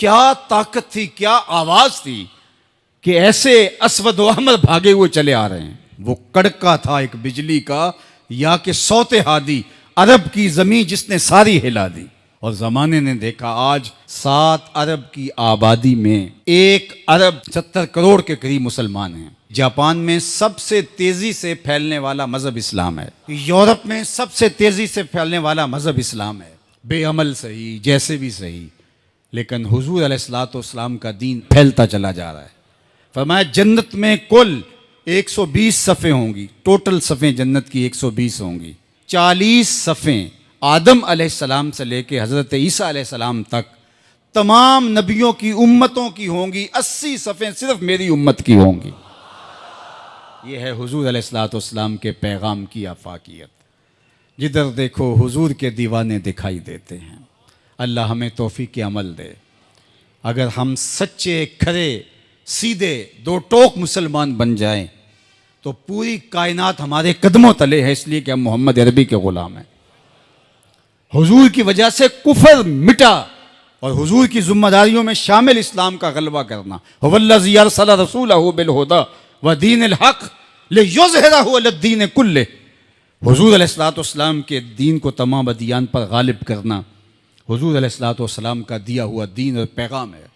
क्या ताकत थी, क्या आवाज थी कि ऐसे अस्वद व अहमर भागे हुए चले आ रहे हैं। वो कड़का था एक बिजली का, या कि सौते हादी, अरब की जमीन जिसने सारी हिला दी। और जमाने ने देखा आज 7 अरब की आबादी में 1 अरब 70 करोड़ के करीब मुसलमान हैं। जापान में सबसे तेजी से फैलने वाला मजहब इस्लाम है। यूरोप में सबसे तेजी से फैलने वाला मजहब इस्लाम है। बेअमल सही, जैसे भी सही, लेकिन हुजूर अलैहिस्सलाम का दीन फैलता चला जा रहा है। फरमाया जन्नत में कुल 120 सफ़े होंगी, टोटल सफ़ें जन्नत की 120 होंगी। 40 सफ़ें आदम अलैहिस्सलाम से लेके हज़रत ईसा अलैहिस्सलाम तक तमाम नबियों की उम्मतों की होंगी। 80 सफ़ें सिर्फ मेरी उम्मत की होंगी। ये है हुजूर अलैहिस्सलाम के पैगाम की आफाकियत। जिधर देखो हुजूर के दीवाने दिखाई देते हैं। अल्लाह हमें तौफीक अमल दे। अगर हम सच्चे खरे सीधे दो टोक मुसलमान बन जाएं तो पूरी कायनात हमारे कदमों तले है, इसलिए कि हम मोहम्मद अरबी के गुलाम हैं। हुजूर की वजह से कुफर मिटा और हुजूर की जिम्मेदारियों में शामिल इस्लाम का गलबा करना। वल्लज़ी अरसला रसूलहु बिल हुदा व दीनिल हक़ लियुज़हिरहु अला दीन कुल्लिह। हुजूर अलैहिस्सलाम के दीन को तमाम अदियान पर गालिब करना हुजूर अलैहिस्सलाम का दिया हुआ दीन और पैगाम है।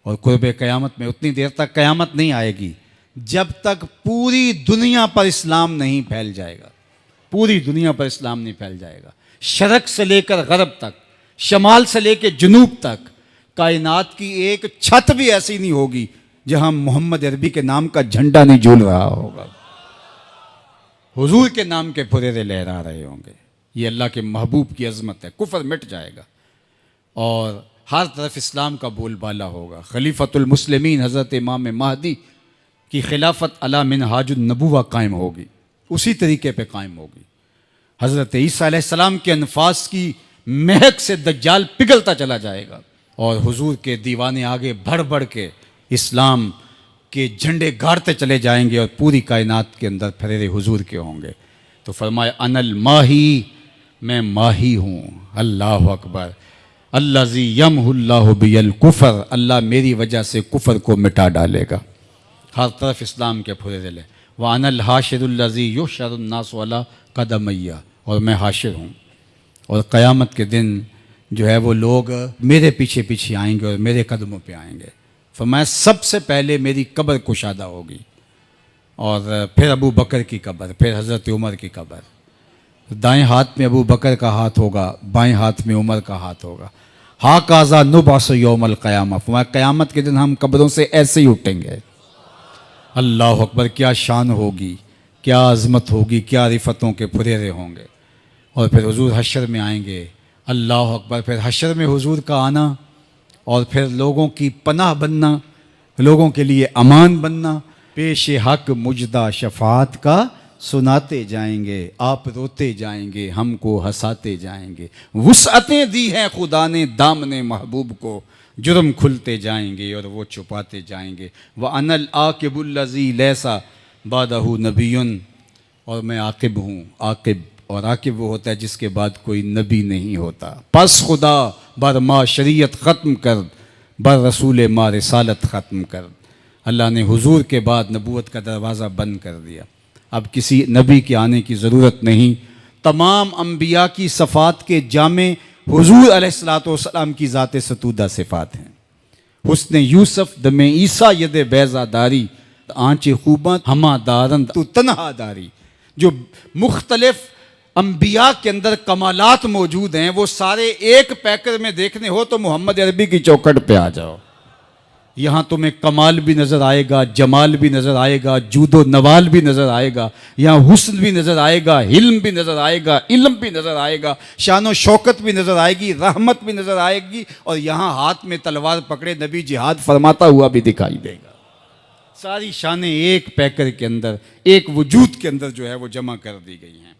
और कुर्ब क़यामत में उतनी देर तक क़यामत नहीं आएगी जब तक पूरी दुनिया पर इस्लाम नहीं फैल जाएगा। पूरी दुनिया पर इस्लाम नहीं फैल जाएगा। शरक से लेकर गरब तक, शमाल से लेकर जुनूब तक कायनात की एक छत भी ऐसी नहीं होगी जहां मोहम्मद अरबी के नाम का झंडा नहीं झूल रहा होगा। हुजूर के नाम के फुरेरे लहरा रहे होंगे। ये अल्लाह के महबूब की अजमत है। कुफर मिट जाएगा और हर तरफ इस्लाम का बोलबाला होगा। खलीफतुल मुस्लिमीन हज़रत इमाम महदी की खिलाफत अला मिनहाजुन नबुवा कायम होगी, उसी तरीके पे कायम होगी। हज़रत ईसा अलैहिस्सलाम के अनफास की महक से दज्जाल पिघलता चला जाएगा और हुजूर के दीवाने आगे बढ़ बढ़ के इस्लाम के झंडे गाड़ते चले जाएंगे और पूरी कायनात के अंदर फरेरे हुजूर के होंगे। तो फरमाया अनल माही, मैं माही हूँ। अल्लाह अकबर। अल्लाज़ी यमहुल्लाहु बियल कुफर, अल्लाह मेरी वजह से कुफर को मिटा डालेगा। हर तरफ इस्लाम के फुरेरे ले। व अनल हाशिरुल्लज़ी युहशरुन्नासु अला कदमैया, और मैं हाशिर हूँ और क़यामत के दिन जो है वो लोग मेरे पीछे पीछे आएंगे और मेरे कदमों पे आएंगे। फरमाया सबसे पहले मेरी कब्र कुशादा होगी और फिर अबू बकर की कब्र, फिर हज़रत उमर की कब्र। दाएं हाथ में अबू बकर का हाथ होगा, बाएं हाथ में उमर का हाथ होगा। हा काज़ा नुबास यौमल क़यामा, फरमाया क़यामत के दिन हम कब्रों से ऐसे ही उठेंगे। अल्लाह अकबर। क्या शान होगी, क्या अज़मत होगी, क्या रिफ़तों के फुरेरे होंगे। और फिर हुजूर हशर में आएंगे। अल्लाह अकबर। फिर हशर में हुजूर का आना और फिर लोगों की पनाह बनना, लोगों के लिए अमान बनना। पेश हक मुजदा शफात का सुनाते जाएंगे, आप रोते जाएंगे, हमको हंसाते जाएंगे। वुसअतें दी हैं खुदा ने दामने महबूब को, जुर्म खुलते जाएंगे और वो छुपाते जाएंगे। व अनल आकिबुल्लज़ी लैसा बादहू नबीयुन, और मैं आकिब हूँ। आकिब, और आकिब वो होता है जिसके बाद कोई नबी नहीं होता। पस खुदा बर मा शरीयत ख़त्म कर, बर रसूल मा रिसालत ख़त्म कर। अल्लाह ने हुजूर के बाद नबूवत का दरवाज़ा बंद कर दिया। अब किसी नबी के आने की ज़रूरत नहीं। तमाम अम्बिया की सफ़ात के जामे हुजूर अलैहिस्सलाम की ज़ात सतूदा सिफ़ात हैं। हुस्न यूसुफ दमे ईसा यद बैज़ादारी, आँच खूबा हमा दारन तू तन्हादारी। जो मुख्तलिफ अम्बिया के अंदर कमालात मौजूद हैं वो सारे एक पैकर में देखने हो तो मोहम्मद अरबी की चौखट पे आ जाओ। यहाँ तुम्हें कमाल भी नज़र आएगा, जमाल भी नज़र आएगा, जूदो नवाल भी नज़र आएगा, यहाँ हुस्न भी नज़र आएगा, हिल्म भी नज़र आएगा, इल्म भी नज़र आएगा, शानो शौकत भी नज़र आएगी, रहमत भी नज़र आएगी, और यहाँ हाथ में तलवार पकड़े नबी जिहाद फरमाता हुआ भी दिखाई देगा। सारी शानें एक पैकर के अंदर, एक वजूद के अंदर जो है वो जमा कर दी गई हैं।